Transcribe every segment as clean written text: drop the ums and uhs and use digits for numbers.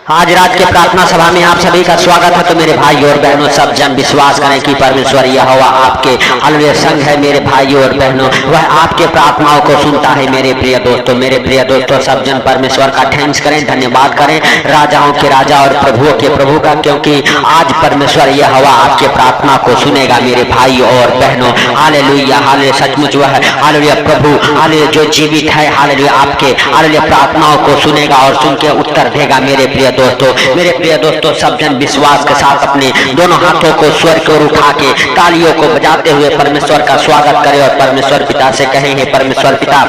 आज रात के प्रार्थना सभा में आप सभी का स्वागत है। तो मेरे भाई और बहनों, सब जन विश्वास करें कि परमेश्वर यहोवा आपके हालेलुया संग है। मेरे भाई और बहनों, वह आपके प्रार्थनाओं को सुनता है। मेरे प्रिय दोस्तों, सब जन परमेश्वर का थैंक्स करें, धन्यवाद करें राजाओं के राजा और प्रभुओं के प्रभु का, क्योंकि आज परमेश्वर यहोवा आपके प्रार्थना को सुनेगा। मेरे भाई और बहनों, हालेलुया हालेलुया, सचमुच वह हालेलुया प्रभु हालेलुया जो जीवित है, हालेलुया आपके हालेलुया प्रार्थनाओं को सुनेगा और सुन के उत्तर देगा। मेरे प्रिय दोस्तों, सब जन विश्वास के साथ अपने दोनों हाथों को स्वर की ओर उठा के तालियों को बजाते हुए परमेश्वर का स्वागत करें और परमेश्वर पिता से कहें, हे परमेश्वर पिता,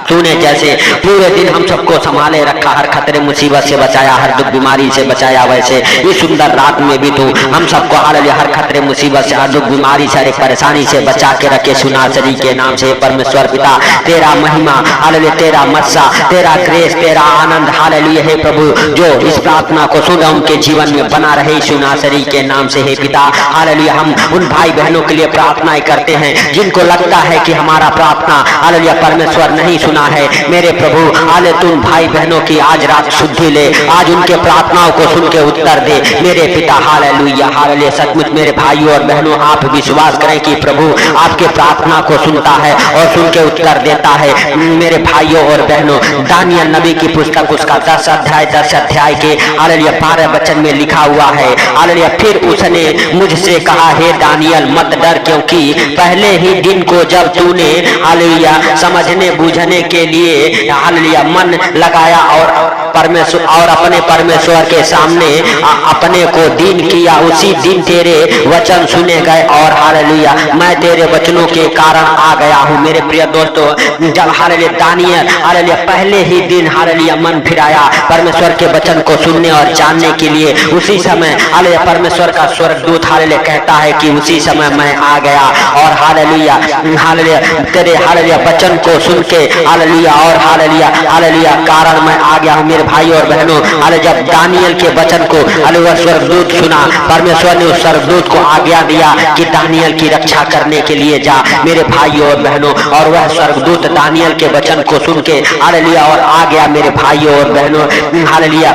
तूने जैसे पूरे दिन हम सबको संभाले रखा, हर खतरे मुसीबत से बचाया, हर दुख बीमारी से बचाया, वैसे इस सुंदर रात में भी तू हम सबको हालेलुया हर खतरे मुसीबत से, हर दुख बीमारी से, हर परेशानी से बचा के रखे। सुनासरी के नाम से परमेश्वर पिता, तेरा महिमा हालेलुया, तेरा मस्सा, तेरा ग्रेस, तेरा आनंद हालेलुया हे प्रभु, जो इस प्रार्थना को सुना उनके जीवन में बना रहे। सुनासरी के नाम से हे पिता हालेलुया, हम उन भाई बहनों के लिए प्रार्थनाएं करते हैं जिनको लगता है कि हमारा प्रार्थना हालेलुया परमेश्वर नहीं सुना है। मेरे प्रभु हालेलुया, तुम भाई बहनों की आज रात शुद्धि ले, आज उनके प्रार्थनाओं को सुन के उत्तर दे। मेरे पिता हालेलुया हालेलुया, सचमुच मेरे भाइयों और बहनों, आप विश्वास करें कि प्रभु आपके प्रार्थना को सुनता है और सुन के उत्तर देता है। मेरे भाइयों और बहनों, दानियल नबी की पुस्तक उसका 10 अध्याय के हालेलुया 12 वचन में लिखा हुआ है हालेलुया, फिर उसने मुझसे कहा, हे दानियल मत डर, क्योंकि पहले ही दिन को जब तूने हालेलुया समझने बूझने के लिए हालेलुया मन लगाया और परमेश्वर और अपने परमेश्वर के सामने अपने को दीन किया, उसी दिन तेरे वचन सुने गए और हालेलुया मैं तेरे वचनों के कारण आ गया हूँ। मेरे प्रिय दोस्तों, जब हालेलुया दानियल हालेलुया पहले ही दिन हालेलुया मन फिराया परमेश्वर के वचन को सुनने और जानने के लिए, उसी समय हालेलुया परमेश्वर का स्वर्गदूत हालेलुया कहता है कि उसी समय मैं आ गया और हालेलुया हालेलुया तेरे हालेलुया वचन को सुन के हालेलुया और हालेलुया हालेलुया कारण मैं आ गया हूँ। मेरे भाई और बहनों, हालेलुया जब दानियल के वचन को हालेलुया स्वर्गदूत सुना, परमेश्वर ने उस स्वर्गदूत को आज्ञा दिया कि दानियल की रक्षा करने के लिए जा। मेरे भाइयों और बहनों, और वह स्वर्गदूत दानियल के वचन को सुन के हालेलुया और आ गया। मेरे भाइयों और बहनों, हालेलुया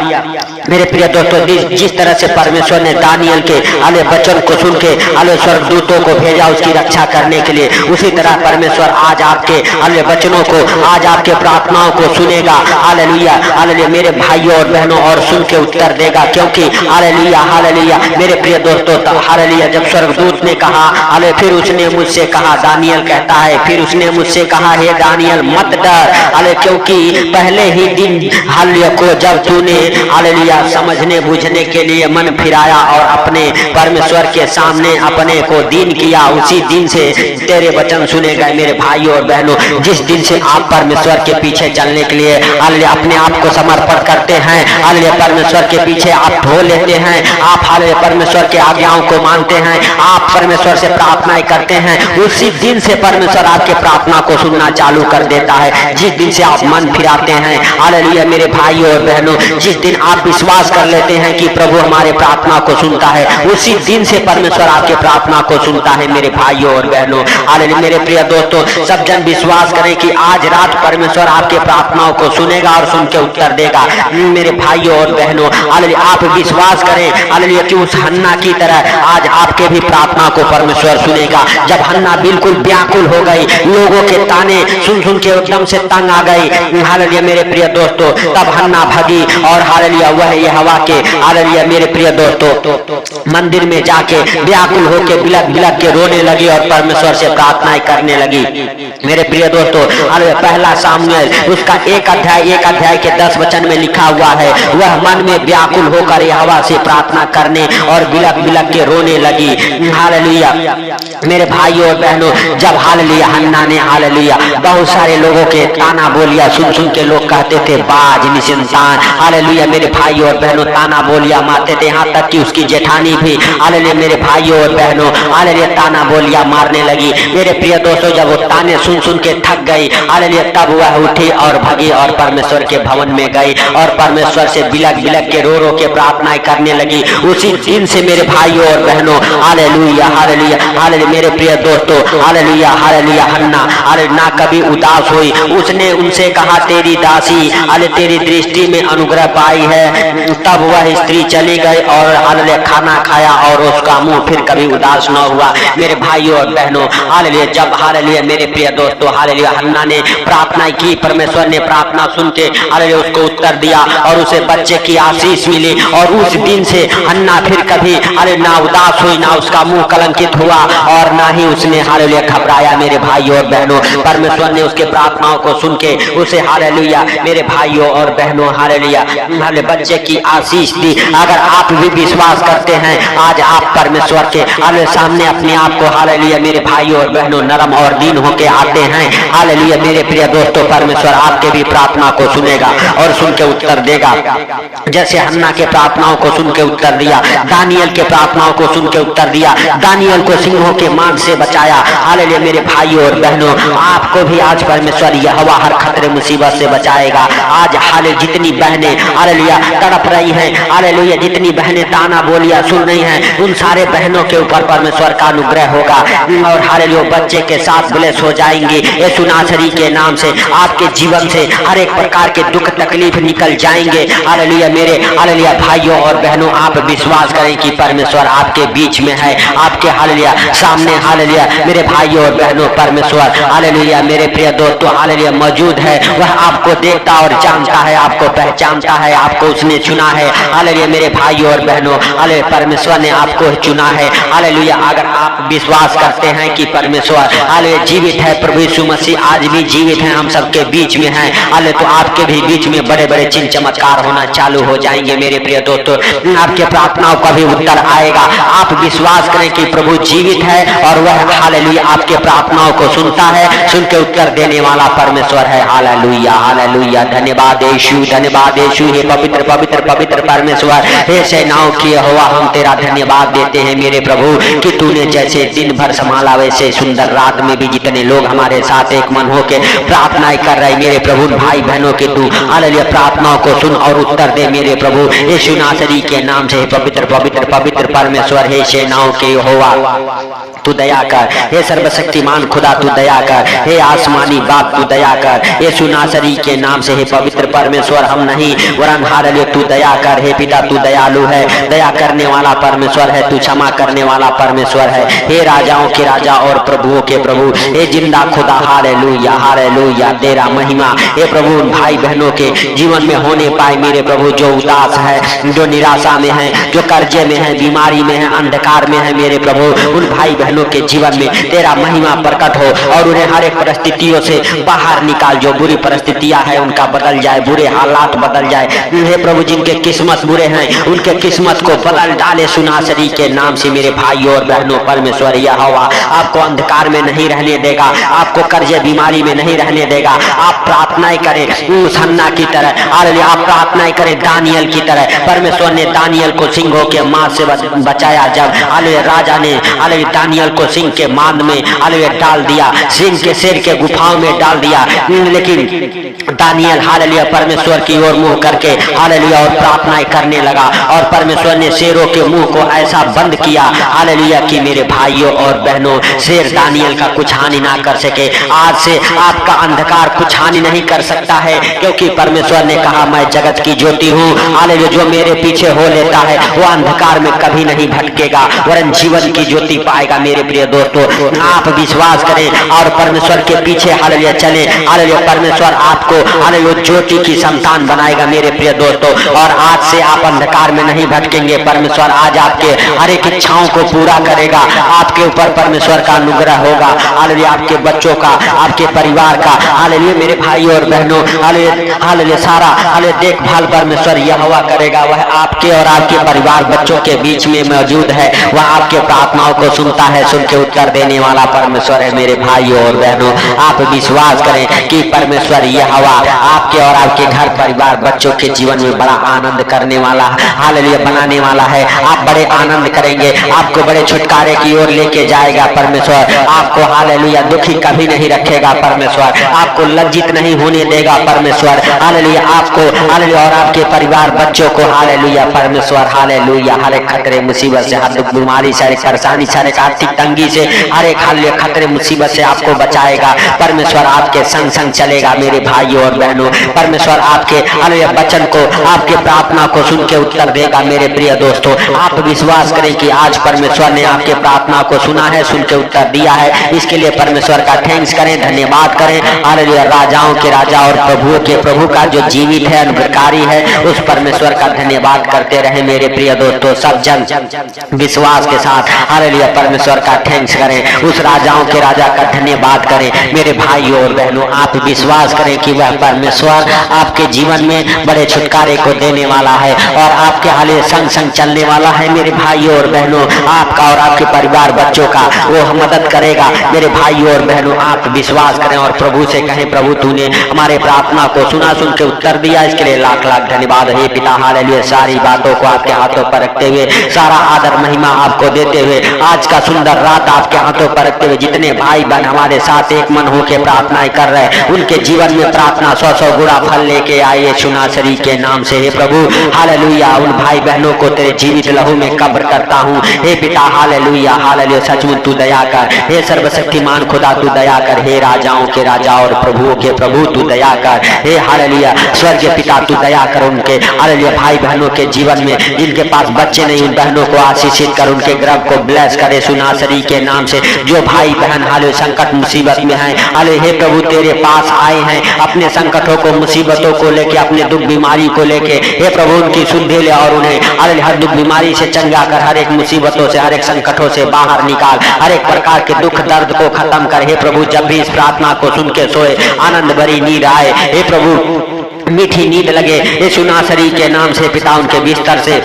मेरे प्रिय दोस्तों, जिस तरह से परमेश्वर ने दानियल के हालेलुया वचन को सुन के हालेलुया स्वर्गदूतों को भेजा उसकी रक्षा करने के लिए, उसी तरह परमेश्वर आज आपके हालेलुया वचनों को, आज आपके प्रार्थनाओं को सुनेगा। हालेलुया हालेलुया मेरे भाइयों और बहनों, और सुन के उत्तर देगा, क्योंकि हालेलुया हालेलुया मेरे प्रिय दोस्तों, हालेलुया जब स्वर्गदूत ने कहा हालेलुया, फिर उसने मुझसे कहा, दानियल कहता है, फिर उसने मुझसे कहा, हे दानियल मत डर हालेलुया, क्योंकि पहले ही दिन हालेलुया को जब तूने हालेलुया समझने बूझने के लिए मन फिराया और अपने परमेश्वर के सामने अपने को दीन किया, उसी दिन से तेरे वचन सुने गए। मेरे भाइयों और बहनों, जिस दिन से आप परमेश्वर के पीछे चलने के लिए हालेलुया अपने आप को समर्पण करते हैं, हालेलुया परमेश्वर के पीछे आप ढो लेते हैं, आप हालेलुया परमेश्वर के आज्ञाओं को मानते हैं, आप परमेश्वर से प्रार्थनाएं करते हैं, उसी दिन से परमेश्वर आपके प्रार्थना को सुनना चालू कर देता है। जिस दिन से आप मन फिराते हैं हालेलुया मेरे भाइयों और बहनों, जिस दिन आप विश्वास कर लेते हैं कि प्रभु हमारे प्रार्थना को सुनता है, उसी दिन से परमेश्वर आपके प्रार्थना को सुनता है। मेरे भाइयों और बहनों, हालेलुया मेरे प्रिय दोस्तों, सब जन विश्वास करें कि आज रात परमेश्वर आपके प्रार्थनाओं को सुनेगा और सुन के उत्तर देगा। मेरे भाइयों और बहनों, हालेलुया आप विश्वास करें हालेलुया कि उस हन्ना की तरह आज आपके भी प्रार्थना को परमेश्वर सुनेगा। जब हन्ना बिल्कुल व्याकुल हो गई, लोगों के ताने सुन सुन के एकदम से तंग आ गई, हालेलुया मेरे प्रिय दोस्तों, तब हन्ना भगी और हालेलुया वह यहोवा के हालेलुया मेरे प्रिय दोस्तों मंदिर में जाके व्याकुल होकर बिलक बिलक के रोने लगी और परमेश्वर से प्रार्थनाएं करने लगी। मेरे प्रिय दोस्तों, हालेलुया पहला सामुएल उसका 1 अध्याय के 10 वचन में लिखा हुआ है, वह मन में व्याकुल होकर यहोवा से प्रार्थना करने और बिलक बिलक के रोने लगी। हालेलुया मेरे भाइयों और बहनों, जब हालेलुया हन्ना ने हालेलुया बहुत सारे लोगों के ताना बोलिया सुन सुन के लोग कहते थे बाज निसंतान, हालेलुया मेरे भाइयों और बहनों ताना बोलिया मारते थे, यहाँ तक कि उसकी जेठानी भी हालेलुया मेरे भाइयों और बहनों हालेलुया ताना बोलिया मारने लगी। मेरे प्रिय दोस्तों, जब वो ताने सुन सुन के थक गई हालेलुया, तब वह उठी और भगी और परमेश्वर के भवन में गई और परमेश्वर से बिलक बिलक के रो रो के प्रार्थनाएं करने लगी। उसी दिन से मेरे भाइयों और बहनों हालेलुया हालेलुया हालेलुया मेरे प्रिय दोस्तों, हालेलुया हालेलुया हन्ना हालेलुया ना कभी उदास हुई। उसने उनसे कहा, तेरी दासी हालेलुया तेरी दृष्टि में अनुग्रह पाई है, तब वह स्त्री चली गई और हालेलुया खाना खाया और उसका मुंह फिर कभी उदास न हुआ। मेरे भाइयों और बहनों हालेलुया, जब हालेलुया मेरे प्रिय दोस्तों हालेलुया हन्ना ने प्रार्थना की, परमेश्वर ने प्रार्थना सुन के हालेलुया उसको उत्तर दिया और उसे बच्चे की आशीष मिली। और उस दिन से हन्ना फिर कभी हालेलुया ना उदास हुई, ना उसका मुंह कलंकित हुआ और ना ही उसने हालेलुया घबराया। मेरे भाइयों और बहनों, परमेश्वर ने उसके प्रार्थनाओं को सुन के उसे हालेलुया मेरे भाइयों और बहनों हालेलुया बच्चे की आशीष दी। अगर आप भी विश्वास करते हैं, आज आप परमेश्वर के हालेलुया सामने अपने आप को हालेलुया मेरे भाइयों और बहनों नरम और दीन होके आते हैं, हालेलुया मेरे प्रिय दोस्तों परमेश्वर आपके भी प्रार्थना को सुनेगा और सुन के उत्तर देगा। जैसे हन्ना के प्रार्थनाओं को सुन के उत्तर दिया, दानियल के प्रार्थनाओं को सुन के उत्तर दिया, दानियल को सिंहों के मांग से बचाया। हालेलुया मेरे भाइयों और बहनों, आपको भी आज परमेश्वर यहोवा हर खतरे मुसीबत से बचाएगा। आज हालेलुया जितनी बहनें हालेलुया तड़प रही हैं, हालेलुया जितनी बहनें ताना बोलियां सुन रही हैं, उन सारे बहनों के ऊपर परमेश्वर का अनुग्रह होगा और हालेलुया बच्चे के साथ ब्लेस हो जाएंगे। यीशु नासरी के नाम से आपके जीवन से हर एक प्रकार के दुख तकलीफ निकल जाएंगे। हालेलुया मेरे हालेलुया भाइयों और बहनों, आप विश्वास करें कि परमेश्वर आपके बीच में है, आपके हालेलुया सामने हालेलुया मेरे भाइयों और बहनों परमेश्वर हालेलुया मेरे प्रिय दोस्तों हालेलुया मौजूद है। वह आपको देखता और जानता है, आपको पहचानता है, आपको उसने चुना है। हालेलुया मेरे भाइयों और बहनों, हालेलुया परमेश्वर ने आपको चुना है। हालेलुया अगर आप विश्वास करते हैं कि परमेश्वर हालेलुया जीवित है, प्रभु यीशु मसीह आज भी जीवित है, हम सबके बीच में है, हालेलुया तो आपके भी बीच में बड़े बड़े चिन्ह चमत्कार होना चालू हो जाएंगे। मेरे प्रिय दोस्तों, आपके प्रार्थनाओं का भी उत्तर आएगा। आप विश्वास करें कि प्रभु जीवित है और वह हालेलुया आपके प्रार्थनाओं को सुनता है, सुन के उत्तर देने वाला परमेश्वर है। हालेलुया हालेलुया, धन्यवाद यीशु, धन्यवाद यीशु। हे पवित्र पवित्र पवित्र परमेश्वर, हे सेनाओं की यहोवा, हम तेरा धन्यवाद देते हैं मेरे प्रभु कि तूने जैसे दिन भर संभाला वैसे सुंदर रात में भी जितने लोग हमारे साथ एक मन होकर प्रार्थनाएं कर रहे मेरे प्रभु भाई बहनों के तू हालेलुया प्रार्थनाओं को सुन और उत्तर दे मेरे प्रभु यीशु नासरी के नाम से। पवित्र पवित्र पवित्र परमेश्वर, हे सेनाओं के यहोवा तू दया कर, हे सर्वशक्तिमान खुदा तू दया कर, हे आसमानी बाप तू दया कर, यीशु नासरी के नाम से। हे पवित्र परमेश्वर, हम नहीं वरन हालेलुया तू दया कर। हे पिता तू दयालु है, दया करने वाला परमेश्वर है, तू क्षमा करने वाला परमेश्वर है। हे राजाओं के राजा और प्रभुओं के प्रभु, हे जिंदा खुदा, हालेलुया हालेलुया तेरा महिमा हे प्रभु उन भाई बहनों के जीवन में होने पाए मेरे प्रभु, जो उदास है, जो निराशा में है, जो कर्जे में है, बीमारी में है, अंधकार में है मेरे प्रभु, उन भाई बहनों के जीवन में तेरा महिमा प्रकट हो और उन्हें हर एक परिस्थितियों से बाहर निकाल। जो बुरी परिस्थितियां है उनका बदल जाए, बुरे हालात बदल जाए हे प्रभु, जिनके किस्मत बुरे हैं उनके किस्मत को बदल डाले सुनासरी के नाम से। मेरे भाइयों और बहनों परमेश्वर यहोवा आपको अंधकार में नहीं रहने देगा, आपको कर्जे बीमारी में नहीं रहने देगा। आप प्रार्थनाएं करें उस हन्ना की तरह, हालेलुया आप प्रार्थनाएं करें दानियल की तरह। परमेश्वर ने दानियल को सिंहों के मांस से बचाया। जब हालेलुया राजा ने हालेलुया दानियल को सिंह के मांद में हालेलुया डाल दिया, सिंह के शेर के गुफाओं में डाल दिया, लेकिन दानियल हालेलुया परमेश्वर की ओर मुंह करके हालेलुया और प्रार्थनाएं करने लगा और परमेश्वर ने शेरों के मुंह को ऐसा बंद किया हालेलुया कि मेरे भाइयों और बहनों शेर दानियल का कुछ हानि ना कर सके। आज से आपका अंधकार कुछ हानि नहीं कर सकता है, क्योंकि परमेश्वर ने कहा मैं जगत की ज्योति हूँ। हालेलुया जो मेरे पीछे हो लेता है वो अंधकार में कभी नहीं भटकेगा वरन जीवन की ज्योति पाएगा। मेरे प्रिय दोस्तों, आप विश्वास करें और परमेश्वर के पीछे हालेलुया चले, हालेलुया परमेश्वर आपको हालेलुया ज्योति की संतान बनाएगा मेरे प्रिय दोस्तों। और आज से आप अंधकार में नहीं भटकेंगे। परमेश्वर आज आपके हर एक इच्छाओं को पूरा करेगा। आपके ऊपर परमेश्वर का अनुग्रह होगा, हालेलुया आपके बच्चों का, आपके परिवार का, हालेलुया मेरे भाइयों और बहनों, हालेलुया सारा हालेलुया देखभाल परमेश्वर यहोवा करेगा। वह आपके और आपके परिवार बच्चों के बीच में मौजूद है, वह आपके प्रार्थनाओं को सुनता है, सुन के उत्तर देने वाला परमेश्वर है। मेरे भाइयों और बहनों, आप विश्वास करें कि परमेश्वर यहोवा आपके और आपके घर परिवार बच्चों के जीवन में बड़ा आनंद करने वाला, हालेलुया बनाने वाला है। आप बड़े आनंद करेंगे, आपको बड़े छुटकारे की ओर लेके जाएगा परमेश्वर। आपको हालेलुया दुखी कभी नहीं रखेगा परमेश्वर, आपको लज्जित नहीं होने देगा परमेश्वर, हालेलुया आपको हालेलुया और आपके परिवार बच्चों को हालेलुया परमेश्वर हालेलुया हर एक खतरे मुसीबत से, हर दुख बीमारी से, हर परेशानी से, हर आर्थिक तंगी से, हर एक हाल खतरे मुसीबत से आपको बचाएगा। परमेश्वर आपके संग संग चलेगा मेरे भाइयों और बहनों। परमेश्वर आपके वचन को, आपके प्रार्थना को सुन के उत्तर देगा मेरे प्रिय दोस्तों। आप विश्वास करें कि आज परमेश्वर ने आपके प्रार्थना को सुना है, सुन के उत्तर दिया है। इसके लिए परमेश्वर का थैंक्स करें, धन्यवाद करें। हालेलुया। राजाओं के राजा और प्रभुओं के प्रभु का जो जीवित है, अनुग्रहकारी है, उस परमेश्वर का धन्यवाद करते रहे मेरे प्रिय दोस्तों। सब जन विश्वास के साथ हालेलुया परमेश्वर का थैंक्स करें, उस राजाओं के राजा का धन्यवाद करें मेरे भाइयों और बहनों। आप विश्वास करें कि वह परमेश्वर आपके जीवन में बड़े छुटकारे को देने वाला है और आपके हाले संग संग चलने वाला है मेरे भाइयों और बहनों। आपका और आपके परिवार बच्चों का वो मदद करेगा मेरे भाइयों और बहनों। आप विश्वास करें और प्रभु से कहें, प्रभु तूने हमारे प्रार्थना को सुना, सुन के उत्तर दिया, इसके लिए लाख लाख धन्यवाद। हे पिता हालेलुया, सारी बातों को आपके हाथों पर रखते हुए, सारा आदर महिमा आपको देते हुए, आज का सुंदर रात आपके हाथों पर रखते हुए, जितने भाई बहन हमारे साथ एक मन होकर प्रार्थनाएं कर रहे हैं, उनके जीवन में प्रार्थना 100 गुणा फल लेके आइए सुनासरी के नाम से। हे प्रभु हालेलुया, उन भाई बहनों को तेरे जीवित लहू में कब्र करता हूँ। हे पिता हालेलुया, हालेलुया, सचमुच तू दया कर। हे सर्वशक्तिमान खुदा तू दया कर। हे राजाओं के राजा और प्रभुओं के प्रभु तू दया कर। हे हालेलुया स्वर्गीय पिता तू दया कर उनके हालेलुया भाई बहनों के जीवन में, जिनके पास बच्चे नहीं, उन बहनों को आशीषित कर, उनके गर्भ को ब्लेस करे सुनासरी के नाम से। जो भाई बहन हाले संकट मुसीबत में हैं, हाले हे प्रभु तेरे पास आए हैं अपने संकटों को, मुसीबतों को लेके, अपने दुख बीमारी को लेके, हे प्रभु उनकी सुधि ले और उन्हें हर दुख बीमारी से चंगा कर, हर एक मुसीबतों से, हर एक संकटों से बाहर निकाल, हर एक प्रकार के दुख दर्द को खत्म कर। हे प्रभु जब भी इस प्रार्थना को सुन के सोए, आनंद भरी नींद आए, हे प्रभु मीठी नींद लगे यीशु नासरी के नाम से। पिता उनके बिस्तर से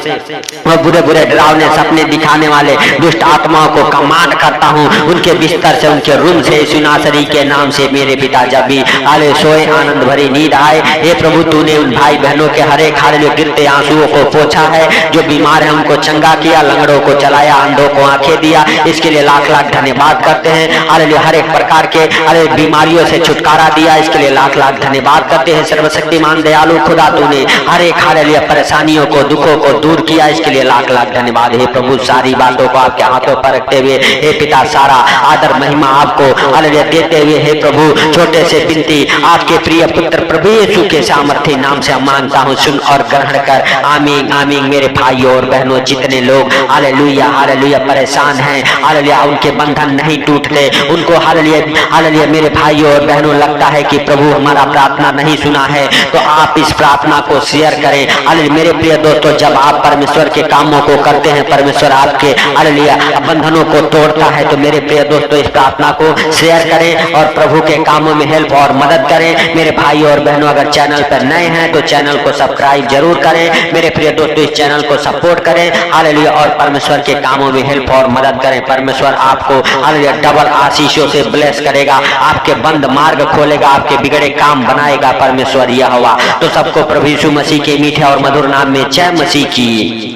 और बुरे बुरे डरावने सपने दिखाने वाले दुष्ट आत्माओं को कमांड करता हूँ, उनके बिस्तर से, उनके रूम से यीशु नासरी के नाम से मेरे पिता जब भी हाले सोए, आनंद भरी नींद आए। हे प्रभु तूने उन भाई बहनों के हर एक हाले गिरते आंसुओं को पोंछा है, जो बीमार है उनको चंगा किया, लंगड़ों को चलाया, अंधों को आंखें दिया, इसके लिए लाख लाख धन्यवाद करते हैं। हाले हर एक प्रकार के हर एक बीमारियों से छुटकारा दिया, इसके लिए लाख लाख धन्यवाद करते हैं। सर्वशक्तिमान दयालु खुदा तूने हर एक हालेलुया परेशानियों को, दुखों को दूर किया, इसके लिए लाख लाख धन्यवाद। हे प्रभु सारी बातों को आपके हाथों पर रखते हुए, हे पिता सारा आदर महिमा आपको हालेलुया देते हुए, हे प्रभु छोटे से विनती आपके प्रिय पुत्र प्रभु यीशु के सामर्थ्य नाम से मांगता हूँ, सुन और ग्रहण कर। आमीन आमीन। मेरे भाइयों और बहनों, जितने लोग हालेलुया हालेलुया परेशान हैं, हालेलुया उनके बंधन नहीं टूटते, उनको हालेलुया हालेलुया मेरे भाइयों और बहनों लगता है कि प्रभु हमारा प्रार्थना नहीं सुना है, तो आप इस प्रार्थना को शेयर करें। हालेलुया मेरे प्रिय दोस्तों, जब आप परमेश्वर के कामों को करते हैं, परमेश्वर आपके हालेलुया बंधनों को तोड़ता है। तो मेरे प्रिय दोस्तों इस प्रार्थना को शेयर करें और प्रभु के कामों में हेल्प और मदद करें। मेरे भाइयों और बहनों, अगर चैनल पर नए हैं तो चैनल को सब्सक्राइब जरूर करें। मेरे प्रिय दोस्तों इस चैनल को सपोर्ट करें हालेलुया और परमेश्वर के कामों में हेल्प और मदद करें। परमेश्वर आपको हालेलुया डबल आशीषों से ब्लेस करेगा, आपके बंद मार्ग खोलेगा, आपके बिगड़े काम बनाएगा परमेश्वर यहोवा। तो सबको प्रभु यीशु मसीह के मीठे और मधुर नाम में जय मसीह की।